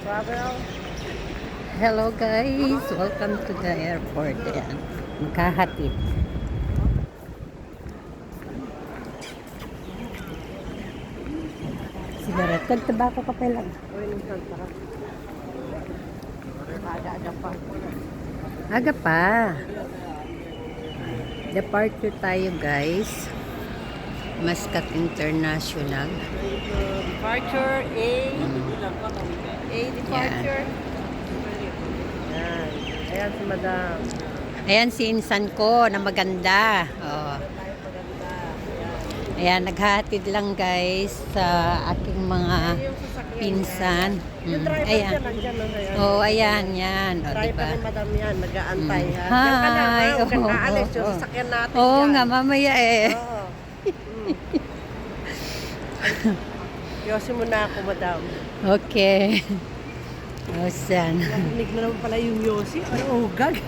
Travel. Hello guys, welcome to the airport. Ayan, magkahatid. Sigaret, tagtabako ka pa lang. Uy, nang sarap. Aga-aga pa. Aga pa. Departure tayo guys. Muscat International. Departure A. A departure. Ayan. Ayan si Madam. Ayan si insan ko na maganda. Oh. Ayan, naghahatid lang guys sa aking mga Yung sasakyan pinsan. niya. Yung driver Ayan. niya nandyan. No? Ayan. Oh, ayan, yan. O, Driver diba? ni Madam yan. Nag-aantay ha. Hi. Diyan ka lang ha. Huwag kang Oh, aalis. Yung oh. sasakyan natin Oo yan. nga, mamaya eh. Oo. Yosin mo na ako, Madam. Okay. O, saan? Narinig mo naman pala yung Yossi. Ano, ugag?